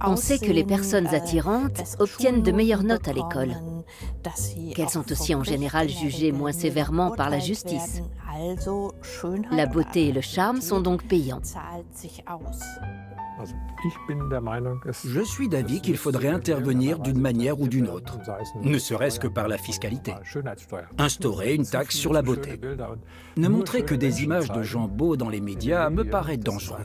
On sait que les personnes attirantes obtiennent de meilleures notes à l'école, qu'elles sont aussi en général jugées moins sévèrement par la justice. La beauté et le charme sont donc payants. Je suis d'avis qu'il faudrait intervenir d'une manière ou d'une autre, ne serait-ce que par la fiscalité. Instaurer une taxe sur la beauté. Ne montrer que des images de gens beaux dans les médias me paraît dangereux.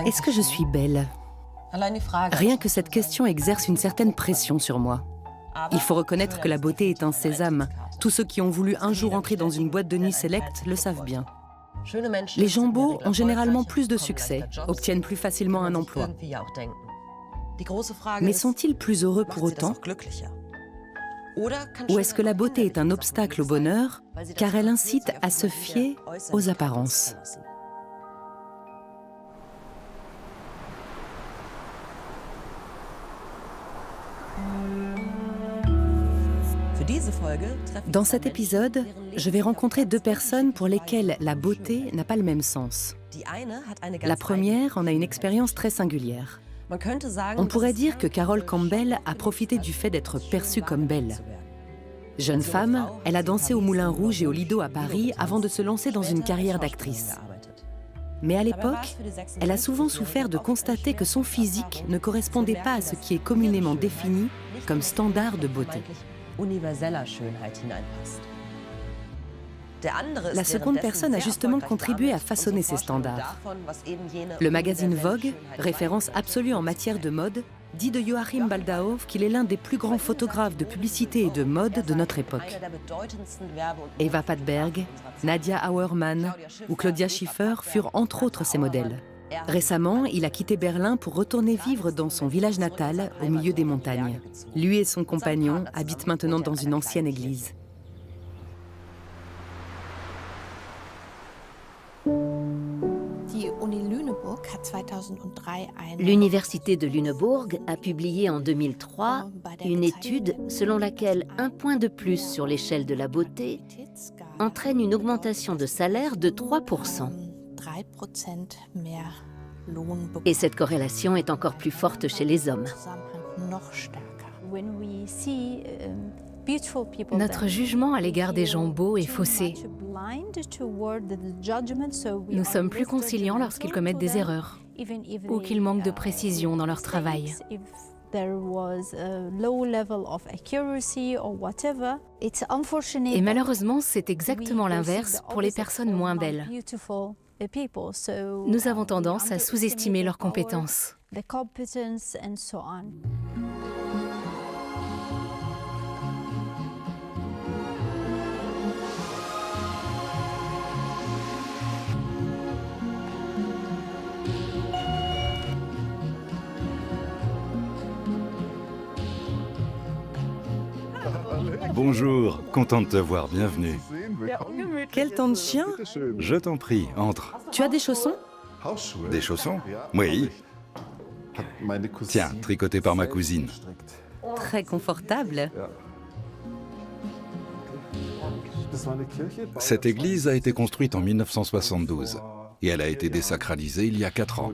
Est-ce que je suis belle? Rien que cette question exerce une certaine pression sur moi. Il faut reconnaître que la beauté est un sésame. Tous ceux qui ont voulu un jour entrer dans une boîte de nuit select le savent bien. Les gens beaux ont généralement plus de succès, obtiennent plus facilement un emploi. Mais sont-ils plus heureux pour autant? Ou est-ce que la beauté est un obstacle au bonheur, car elle incite à se fier aux apparences? Dans cet épisode, je vais rencontrer deux personnes pour lesquelles la beauté n'a pas le même sens. La première en a une expérience très singulière. On pourrait dire que Carole Campbell a profité du fait d'être perçue comme belle. Jeune femme, elle a dansé au Moulin Rouge et au Lido à Paris avant de se lancer dans une carrière d'actrice. Mais à l'époque, elle a souvent souffert de constater que son physique ne correspondait pas à ce qui est communément défini comme standard de beauté. La seconde personne a justement contribué à façonner ces standards. Le magazine Vogue, référence absolue en matière de mode, dit de Joachim Baldauf qu'il est l'un des plus grands photographes de publicité et de mode de notre époque. Eva Padberg, Nadia Auermann ou Claudia Schiffer furent entre autres ses modèles. Récemment, il a quitté Berlin pour retourner vivre dans son village natal, au milieu des montagnes. Lui et son compagnon habitent maintenant dans une ancienne église. L'université de Lüneburg a publié en 2003 une étude selon laquelle un point de plus sur l'échelle de la beauté entraîne une augmentation de salaire de 3%. Et cette corrélation est encore plus forte chez les hommes. Notre jugement à l'égard des gens beaux est faussé. Nous sommes plus conciliants lorsqu'ils commettent des erreurs ou qu'ils manquent de précision dans leur travail. Et malheureusement, c'est exactement l'inverse pour les personnes moins belles. Nous avons tendance à sous-estimer leurs compétences. Bonjour, content de te voir, bienvenue. Quel temps de chien! Je t'en prie, entre. Tu as des chaussons? Des chaussons? Oui. Tiens, tricotés par ma cousine. Très confortable. Cette église a été construite en 1972 et elle a été désacralisée il y a 4 ans.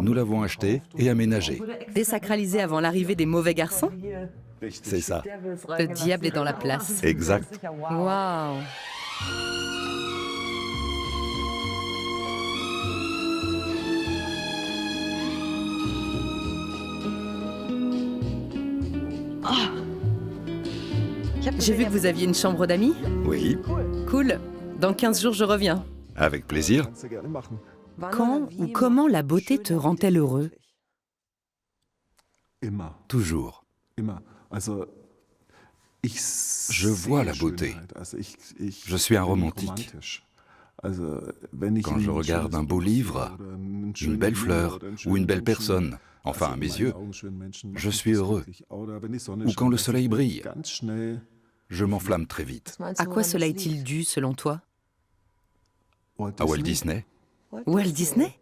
Nous l'avons achetée et aménagée. Désacralisé avant l'arrivée des mauvais garçons? C'est ça. Le diable est dans la place. Exact. Waouh! J'ai vu que vous aviez une chambre d'amis. Oui, Cool. Dans 15 jours, je reviens. avec plaisir. Quand ou comment la beauté te rend-elle heureux? Toujours. Je vois la beauté. Je suis un romantique. Quand je regarde un beau livre, une belle fleur ou une belle personne, enfin à mes yeux, je suis heureux. Ou quand le soleil brille, je m'enflamme très vite. À quoi cela est-il dû, selon toi? À Walt Disney, Walt Disney?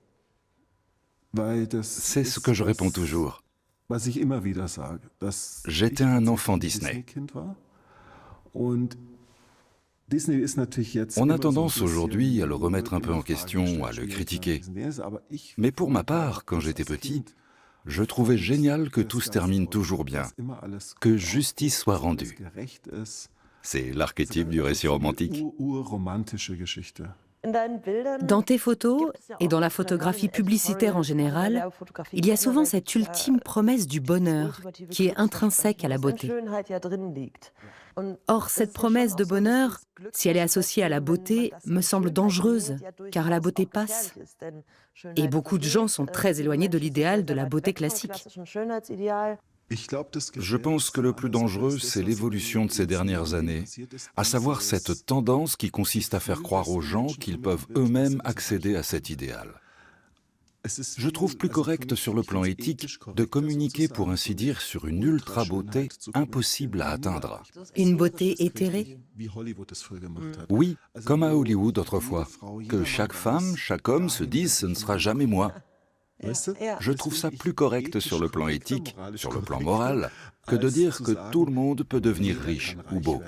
c'est ce que je réponds toujours. J'étais un enfant Disney. On a tendance aujourd'hui à le remettre un peu en question, à le critiquer. Mais pour ma part, quand j'étais petit, je trouvais génial que tout se termine toujours bien, que justice soit rendue. C'est l'archétype du récit romantique. Dans tes photos et dans la photographie publicitaire en général, il y a souvent cette ultime promesse du bonheur qui est intrinsèque à la beauté. Or, cette promesse de bonheur, si elle est associée à la beauté, me semble dangereuse, car la beauté passe. Et beaucoup de gens sont très éloignés de l'idéal de la beauté classique. Je pense que le plus dangereux, c'est l'évolution de ces dernières années, à savoir cette tendance qui consiste à faire croire aux gens qu'ils peuvent eux-mêmes accéder à cet idéal. Je trouve plus correct sur le plan éthique de communiquer pour ainsi dire sur une ultra-beauté impossible à atteindre. Une beauté éthérée? Oui, comme à Hollywood autrefois, que chaque femme, chaque homme se dise « ce ne sera jamais moi ». Je trouve ça plus correct sur le plan éthique, sur le plan moral, que de dire que tout le monde peut devenir riche ou beau.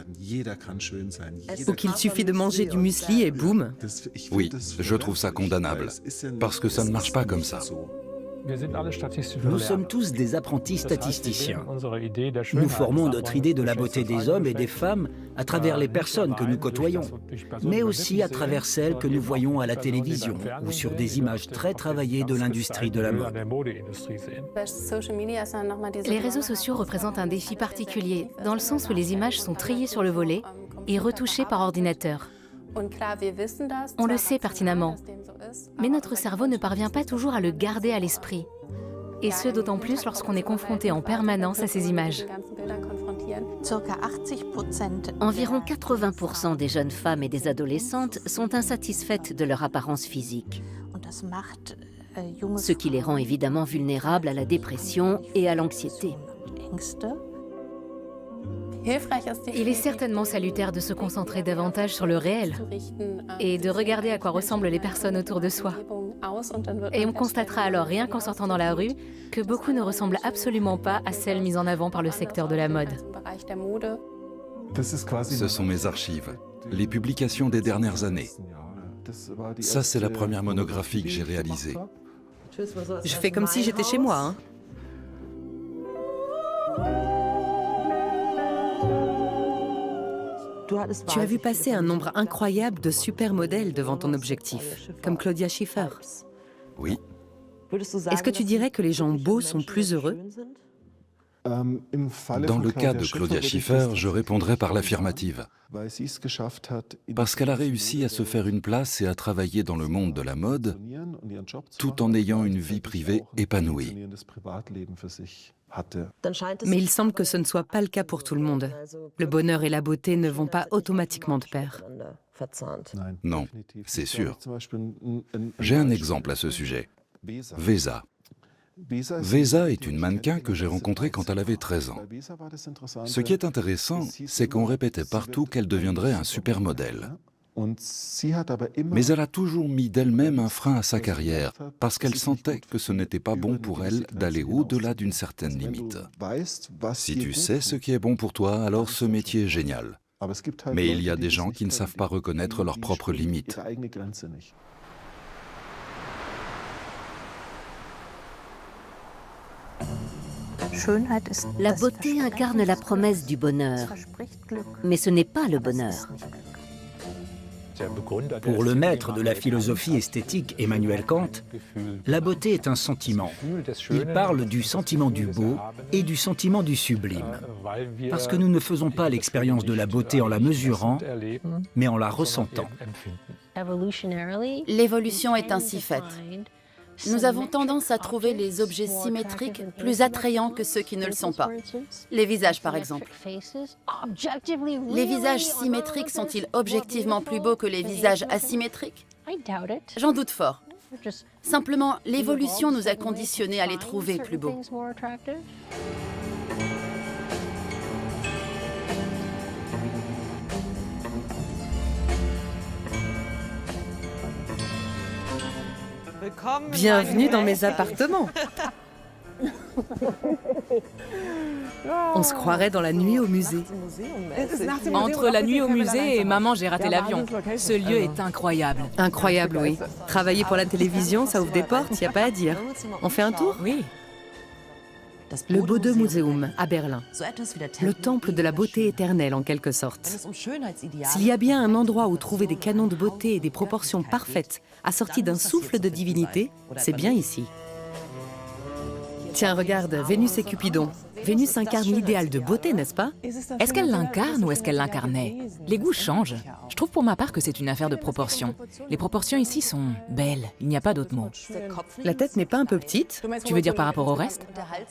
Ou qu'il suffit de manger du muesli et boum. Oui, je trouve ça condamnable, parce que ça ne marche pas comme ça. Nous sommes tous des apprentis statisticiens. Nous formons notre idée de la beauté des hommes et des femmes à travers les personnes que nous côtoyons, mais aussi à travers celles que nous voyons à la télévision ou sur des images très travaillées de l'industrie de la mode. Les réseaux sociaux représentent un défi particulier, dans le sens où les images sont triées sur le volet et retouchées par ordinateur. On le sait pertinemment, mais notre cerveau ne parvient pas toujours à le garder à l'esprit. Et ce, d'autant plus lorsqu'on est confronté en permanence à ces images. Environ 80% des jeunes femmes et des adolescentes sont insatisfaites de leur apparence physique, ce qui les rend évidemment vulnérables à la dépression et à l'anxiété. Il est certainement salutaire de se concentrer davantage sur le réel et de regarder à quoi ressemblent les personnes autour de soi. Et on constatera alors, rien qu'en sortant dans la rue, que beaucoup ne ressemblent absolument pas à celles mises en avant par le secteur de la mode. Ce sont mes archives, les publications des dernières années. Ça, c'est la première monographie que j'ai réalisée. Je fais comme si j'étais chez moi, hein. Tu as vu passer un nombre incroyable de supermodèles devant ton objectif, comme Claudia Schiffer. Oui. Est-ce que tu dirais que les gens beaux sont plus heureux? Dans le cas de Claudia Schiffer, je répondrais par l'affirmative. Parce qu'elle a réussi à se faire une place et à travailler dans le monde de la mode, tout en ayant une vie privée épanouie. Mais il semble que ce ne soit pas le cas pour tout le monde. Le bonheur et la beauté ne vont pas automatiquement de pair. Non, c'est sûr. J'ai un exemple à ce sujet. Vesa. Vesa est une mannequin que j'ai rencontrée quand elle avait 13 ans. Ce qui est intéressant, c'est qu'on répétait partout qu'elle deviendrait un supermodèle. Mais elle a toujours mis d'elle-même un frein à sa carrière, parce qu'elle sentait que ce n'était pas bon pour elle d'aller au-delà d'une certaine limite. Si tu sais ce qui est bon pour toi, alors ce métier est génial. Mais il y a des gens qui ne savent pas reconnaître leurs propres limites. La beauté incarne la promesse du bonheur, mais ce n'est pas le bonheur. Pour le maître de la philosophie esthétique Emmanuel Kant, la beauté est un sentiment. Il parle du sentiment du beau et du sentiment du sublime. Parce que nous ne faisons pas l'expérience de la beauté en la mesurant, mais en la ressentant. L'évolution est ainsi faite. Nous avons tendance à trouver les objets symétriques plus attrayants que ceux qui ne le sont pas. Les visages, par exemple. Les visages symétriques sont-ils objectivement plus beaux que les visages asymétriques? J'en doute fort. Simplement, l'évolution nous a conditionnés à les trouver plus beaux. Bienvenue dans mes appartements. On se croirait dans la nuit au musée. Entre la nuit au musée et Maman, j'ai raté l'avion. Ce lieu est incroyable. Incroyable, oui. Travailler pour la télévision, ça ouvre des portes, y a pas à dire. On fait un tour ? Oui. Le Bode Museum, à Berlin. Le temple de la beauté éternelle, en quelque sorte. S'il y a bien un endroit où trouver des canons de beauté et des proportions parfaites, assortis d'un souffle de divinité, c'est bien ici. Tiens, regarde, Vénus et Cupidon. Vénus incarne l'idéal de beauté, n'est-ce pas ? Est-ce qu'elle l'incarne ou est-ce qu'elle l'incarnait ? Les goûts changent. Je trouve pour ma part que c'est une affaire de proportions. Les proportions ici sont belles, il n'y a pas d'autre mot. La tête n'est pas un peu petite ? Tu veux dire par rapport au reste ?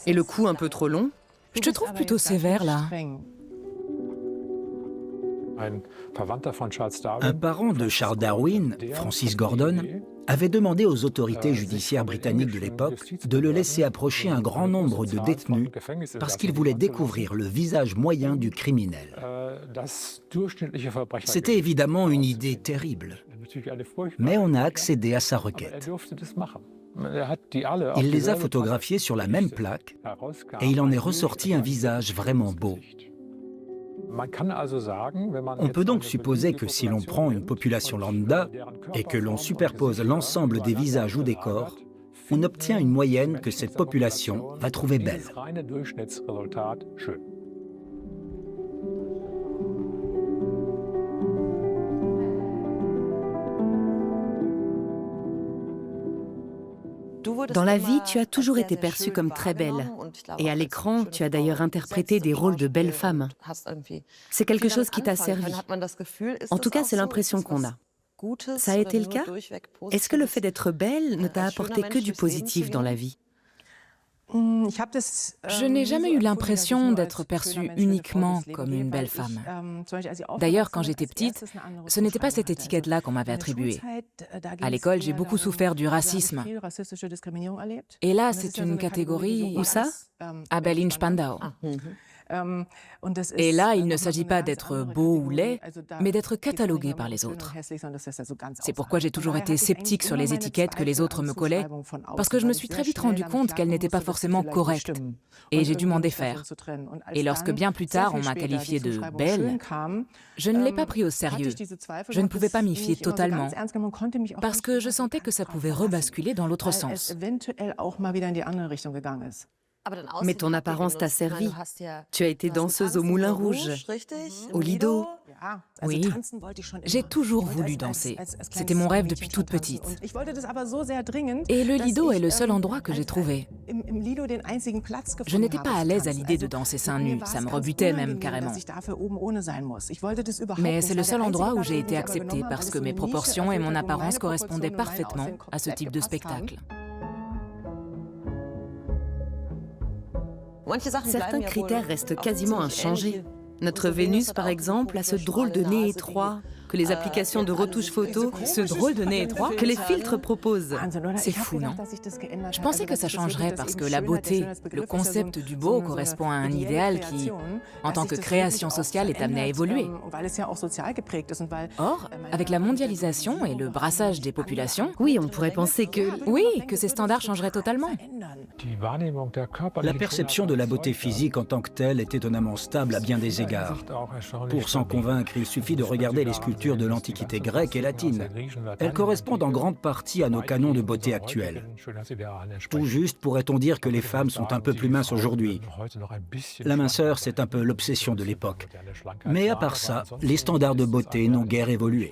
Et le cou un peu trop long ? Je te trouve plutôt sévère là. Un parent de Charles Darwin, Francis Gordon, avait demandé aux autorités judiciaires britanniques de l'époque de le laisser approcher un grand nombre de détenus parce qu'il voulait découvrir le visage moyen du criminel. C'était évidemment une idée terrible, mais on a accédé à sa requête. Il les a photographiés sur la même plaque et il en est ressorti un visage vraiment beau. On peut donc supposer que si l'on prend une population lambda et que l'on superpose l'ensemble des visages ou des corps, on obtient une moyenne que cette population va trouver belle. Dans la vie, tu as toujours été perçue comme très belle. Et à l'écran, tu as d'ailleurs interprété des rôles de belle femme. C'est quelque chose qui t'a servi. En tout cas, c'est l'impression qu'on a. Ça a été le cas ? Est-ce que le fait d'être belle ne t'a apporté que du positif dans la vie ? Je n'ai jamais eu l'impression d'être perçue uniquement comme une belle femme. D'ailleurs, quand j'étais petite, ce n'était pas cette étiquette-là qu'on m'avait attribuée. À l'école, j'ai beaucoup souffert du racisme. Et là, c'est une catégorie... Où ça ? À Berlin-Spandau. Et là, il ne s'agit pas d'être beau ou laid, mais d'être catalogué par les autres. C'est pourquoi j'ai toujours été sceptique sur les étiquettes que les autres me collaient, parce que je me suis très vite rendu compte qu'elles n'étaient pas forcément correctes. Et j'ai dû m'en défaire. Et lorsque bien plus tard, on m'a qualifiée de belle, je ne l'ai pas pris au sérieux. Je ne pouvais pas m'y fier totalement, parce que je sentais que ça pouvait rebasculer dans l'autre sens. Mais ton apparence t'a servi. Tu as été danseuse au Moulin Rouge, au Lido. Oui, j'ai toujours voulu danser. C'était mon rêve depuis toute petite. Et le Lido est le seul endroit que j'ai trouvé. Je n'étais pas à l'aise à l'idée de danser seins nus, ça me rebutait même carrément. Mais c'est le seul endroit où j'ai été acceptée parce que mes proportions et mon apparence correspondaient parfaitement à ce type de spectacle. Certains critères restent quasiment inchangés. Notre Vénus, par exemple, a ce drôle de nez étroit que les applications de retouche photo, ce drôle de nez étroit que les filtres proposent. C'est fou, non ? Je pensais que ça changerait parce que la beauté, le concept du beau correspond à un idéal qui, en tant que création sociale, est amené à évoluer. Or, avec la mondialisation et le brassage des populations... Oui, on pourrait penser que... Oui, que ces standards changeraient totalement. La perception de la beauté physique en tant que telle est étonnamment stable à bien des égards. Pour s'en convaincre, il suffit de regarder les sculptures de l'Antiquité grecque et latine. Elles correspondent en grande partie à nos canons de beauté actuels. Tout juste pourrait-on dire que les femmes sont un peu plus minces aujourd'hui. La minceur, c'est un peu l'obsession de l'époque. Mais à part ça, les standards de beauté n'ont guère évolué.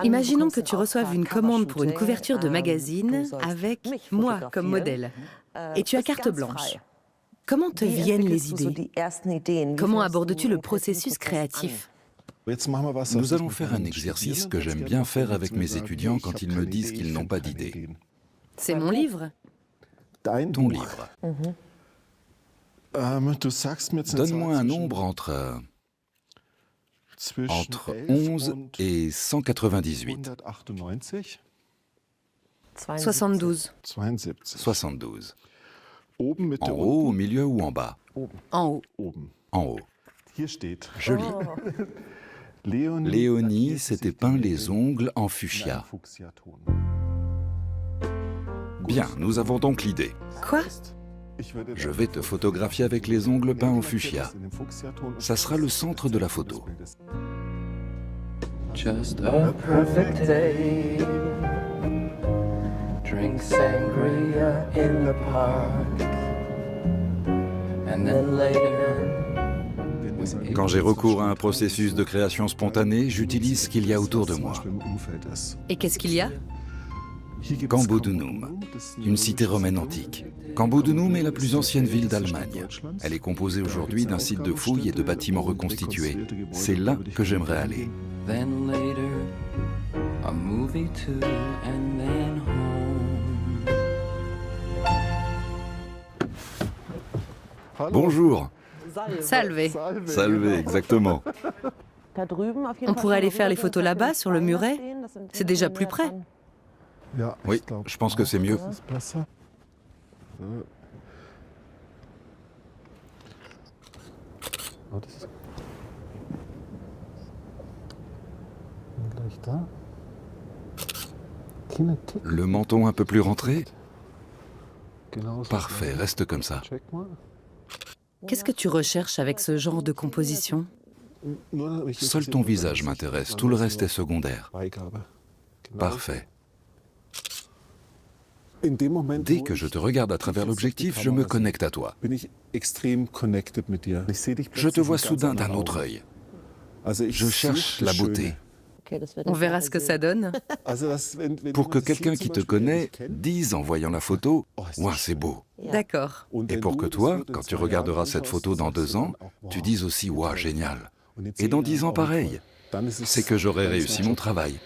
Imaginons que tu reçoives une commande pour une couverture de magazine avec moi comme modèle. Et tu as carte blanche. Comment te viennent les idées ? Comment abordes-tu le processus créatif ? Nous allons faire un exercice que j'aime bien faire avec mes étudiants quand ils me disent qu'ils n'ont pas d'idée. C'est mon livre. Ton livre. Donne-moi un nombre entre 11 et 198. 72. 72. En haut, au milieu ou en bas? En haut. En haut. Je lis. Léonie s'était peint les ongles en fuchsia. Bien, nous avons donc l'idée. Quoi? Je vais te photographier avec les ongles peints en fuchsia. Ça sera le centre de la photo. Just a perfect day. Drink sangria in the park. And then later. Quand j'ai recours à un processus de création spontanée, j'utilise ce qu'il y a autour de moi. Et qu'est-ce qu'il y a? Cambodunum, une cité romaine antique. Cambodunum est la plus ancienne ville d'Allemagne. Elle est composée aujourd'hui d'un site de fouilles et de bâtiments reconstitués. C'est là que j'aimerais aller. Then later, a movie too, and then home. Bonjour. Salve. Salve, exactement. On pourrait aller faire les photos là-bas, sur le muret? C'est déjà plus près. Oui, je pense que c'est mieux. Le menton un peu plus rentré? Parfait, reste comme ça. Qu'est-ce que tu recherches avec ce genre de composition? Seul ton visage m'intéresse, tout le reste est secondaire. Parfait. Dès que je te regarde à travers l'objectif, je me connecte à toi. Je te vois soudain d'un autre œil. Je cherche la beauté. On verra ce que ça donne. Pour que quelqu'un qui te connaît dise en voyant la photo « Ouah, c'est beau ». D'accord. Et pour que toi, quand tu regarderas cette photo dans 2 ans, tu dises aussi « Ouah, génial ». Et dans 10 ans, pareil. C'est que j'aurai réussi mon travail.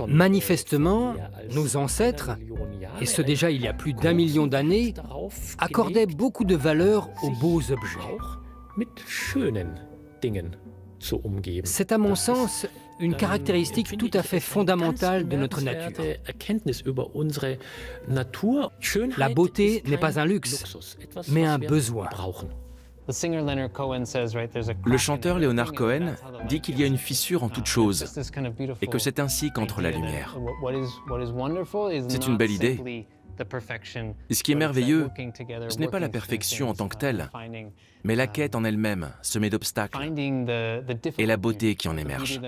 Manifestement, nos ancêtres, et ce déjà il y a plus d'1 million d'années, accordaient beaucoup de valeur aux beaux objets. C'est à mon sens une caractéristique tout à fait fondamentale de notre nature. La beauté n'est pas un luxe, mais un besoin. Le chanteur Leonard Cohen dit qu'il y a une fissure en toute chose et que c'est ainsi qu'entre la lumière. C'est une belle idée. Et ce qui est merveilleux, ce n'est pas la perfection en tant que telle, mais la quête en elle-même, semée d'obstacles, et la beauté qui en émerge.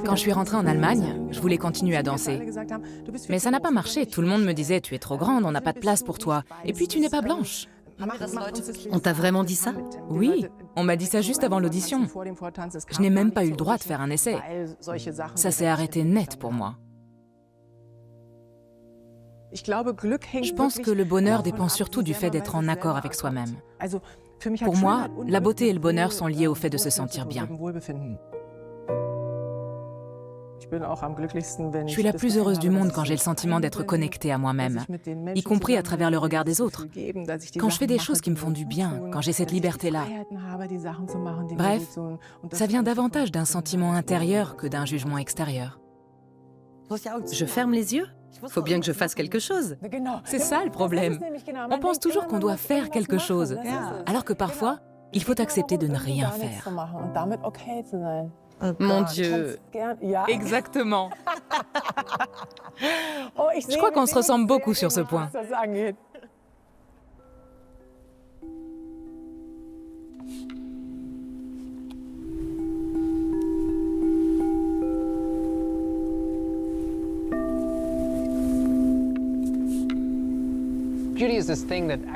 Quand je suis rentrée en Allemagne, je voulais continuer à danser. Mais ça n'a pas marché. Tout le monde me disait « Tu es trop grande, on n'a pas de place pour toi. Et puis tu n'es pas blanche. » On t'a vraiment dit ça? Oui, on m'a dit ça juste avant l'audition. Je n'ai même pas eu le droit de faire un essai. Ça s'est arrêté net pour moi. Je pense que le bonheur dépend surtout du fait d'être en accord avec soi-même. Pour moi, la beauté et le bonheur sont liés au fait de se sentir bien. Je suis la plus heureuse du monde quand j'ai le sentiment d'être connectée à moi-même, y compris à travers le regard des autres. Quand je fais des choses qui me font du bien, quand j'ai cette liberté-là. Bref, ça vient davantage d'un sentiment intérieur que d'un jugement extérieur. Je ferme les yeux? Faut bien que je fasse quelque chose. C'est ça le problème. On pense toujours qu'on doit faire quelque chose, alors que parfois, il faut accepter de ne rien faire. Mon Dieu. Exactement. Je crois qu'on se ressemble beaucoup sur ce point.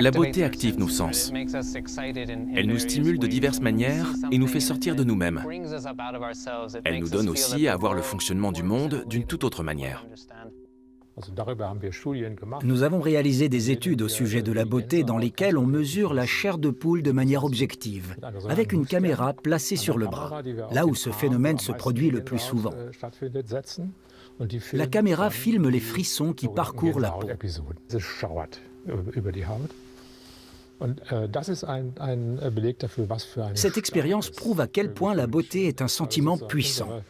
La beauté active nos sens. Elle nous stimule de diverses manières et nous fait sortir de nous-mêmes. Elle nous donne aussi à voir le fonctionnement du monde d'une toute autre manière. Nous avons réalisé des études au sujet de la beauté dans lesquelles on mesure la chair de poule de manière objective, avec une caméra placée sur le bras, là où ce phénomène se produit le plus souvent. La caméra filme les frissons qui parcourent la peau. Cette expérience prouve à quel point la beauté est un sentiment puissant,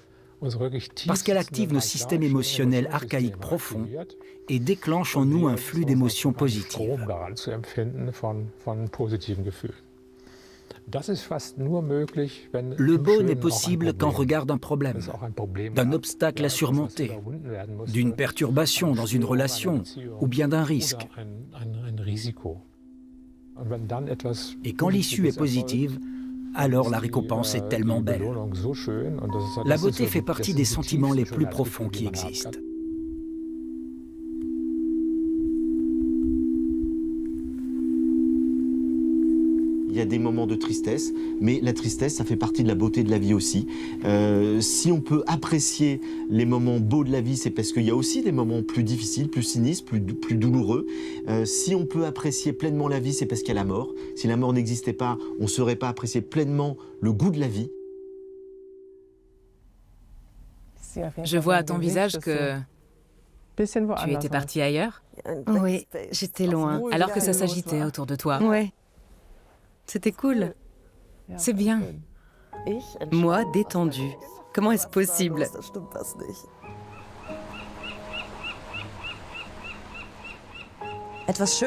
parce qu'elle active nos systèmes émotionnels archaïques profonds et déclenche en nous un flux d'émotions positives. Le beau n'est possible qu'en regard d'un problème, d'un obstacle à surmonter, d'une perturbation dans une relation ou bien d'un risque. Et quand l'issue est positive, alors la récompense est tellement belle. La beauté fait partie des sentiments les plus profonds qui existent. Il y a des moments de tristesse, mais la tristesse, ça fait partie de la beauté de la vie aussi. Si on peut apprécier les moments beaux de la vie, c'est parce qu'il y a aussi des moments plus difficiles, plus sinistres, plus douloureux. Si on peut apprécier pleinement la vie, c'est parce qu'il y a la mort. Si la mort n'existait pas, on ne saurait pas apprécier pleinement le goût de la vie. Je vois à ton visage que tu étais parti ailleurs. Oui, j'étais loin. Alors que ça s'agitait autour de toi. Ouais. C'était cool. C'est bien. Moi, détendue. Comment est-ce possible?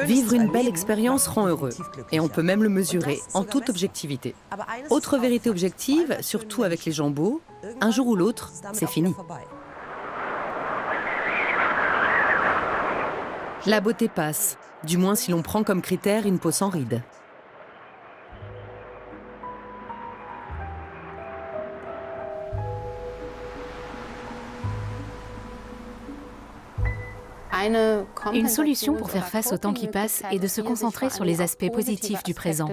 Vivre une belle expérience rend heureux. Et on peut même le mesurer, en toute objectivité. Autre vérité objective, surtout avec les gens beaux, un jour ou l'autre, c'est fini. La beauté passe, du moins si l'on prend comme critère une peau sans rides. Une solution pour faire face au temps qui passe est de se concentrer sur les aspects positifs du présent.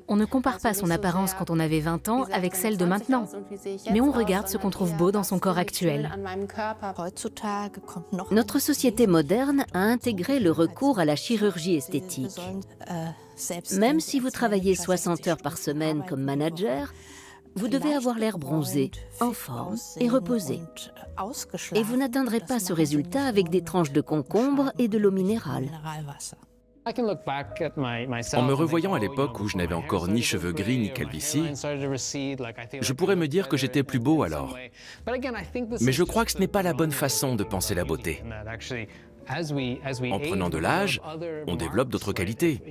On ne compare pas son apparence quand on avait 20 ans avec celle de maintenant, mais on regarde ce qu'on trouve beau dans son corps actuel. Notre société moderne a intégré le recours à la chirurgie esthétique. Même si vous travaillez 60 heures par semaine comme manager, vous devez avoir l'air bronzé, en forme et reposé. Et vous n'atteindrez pas ce résultat avec des tranches de concombre et de l'eau minérale. En me revoyant à l'époque où je n'avais encore ni cheveux gris ni calvitie, je pourrais me dire que j'étais plus beau alors. Mais je crois que ce n'est pas la bonne façon de penser la beauté. En prenant de l'âge, on développe d'autres qualités.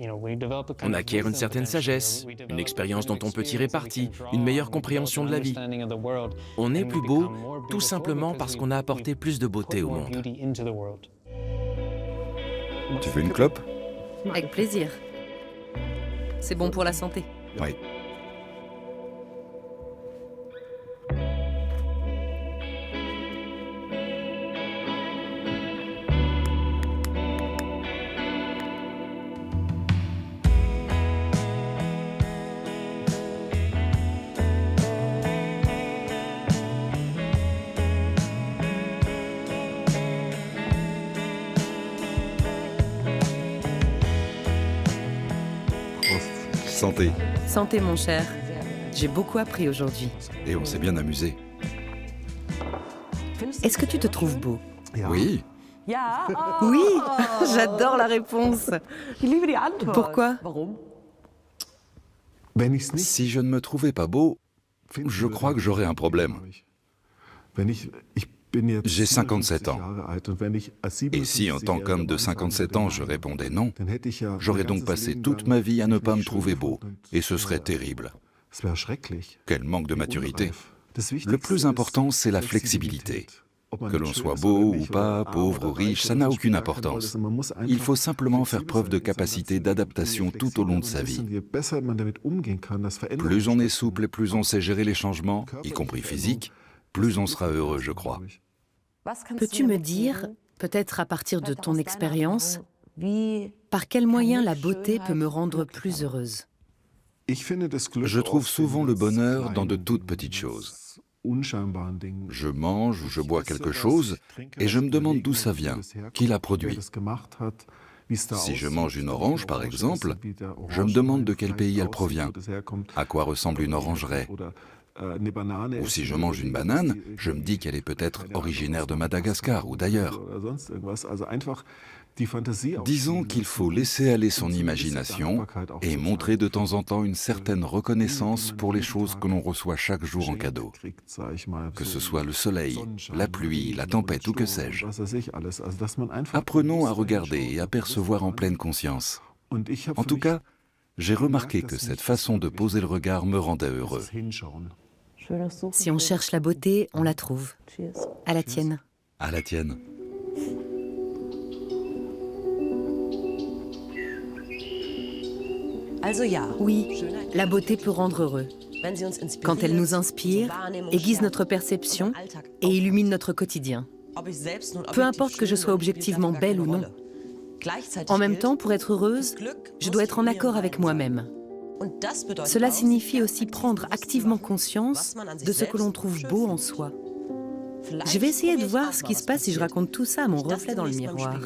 On acquiert une certaine sagesse, une expérience dont on peut tirer parti, une meilleure compréhension de la vie. On est plus beau tout simplement parce qu'on a apporté plus de beauté au monde. Tu veux une clope? Avec plaisir. C'est bon pour la santé. Oui. Santé. Santé, mon cher. J'ai beaucoup appris aujourd'hui. Et on s'est bien amusé. Est-ce que tu te trouves beau? Oui. Oui, j'adore la réponse. Pourquoi? Si je ne me trouvais pas beau, je crois que j'aurais un problème. J'ai 57 ans. Et si en tant qu'homme de 57 ans, je répondais non, j'aurais donc passé toute ma vie à ne pas me trouver beau. Et ce serait terrible. Quel manque de maturité. Le plus important, c'est la flexibilité. Que l'on soit beau ou pas, pauvre ou riche, ça n'a aucune importance. Il faut simplement faire preuve de capacité d'adaptation tout au long de sa vie. Plus on est souple et plus on sait gérer les changements, y compris physiques, plus on sera heureux, je crois. Peux-tu me dire, peut-être à partir de ton expérience, par quel moyen la beauté peut me rendre plus heureuse? Je trouve souvent le bonheur dans de toutes petites choses. Je mange ou je bois quelque chose et je me demande d'où ça vient, qui l'a produit. Si je mange une orange, par exemple, je me demande de quel pays elle provient, à quoi ressemble une orangeraie. Ou si je mange une banane, je me dis qu'elle est peut-être originaire de Madagascar ou d'ailleurs. Disons qu'il faut laisser aller son imagination et montrer de temps en temps une certaine reconnaissance pour les choses que l'on reçoit chaque jour en cadeau. Que ce soit le soleil, la pluie, la tempête ou que sais-je. Apprenons à regarder et à percevoir en pleine conscience. En tout cas, j'ai remarqué que cette façon de poser le regard me rendait heureux. Si on cherche la beauté, on la trouve. À la tienne. À la tienne. Oui, la beauté peut rendre heureux. Quand elle nous inspire, aiguise notre perception et illumine notre quotidien. Peu importe que je sois objectivement belle ou non. En même temps, pour être heureuse, je dois être en accord avec moi-même. Cela signifie aussi prendre activement conscience de ce que l'on trouve beau en soi. Je vais essayer de voir ce qui se passe si je raconte tout ça à mon reflet dans le miroir.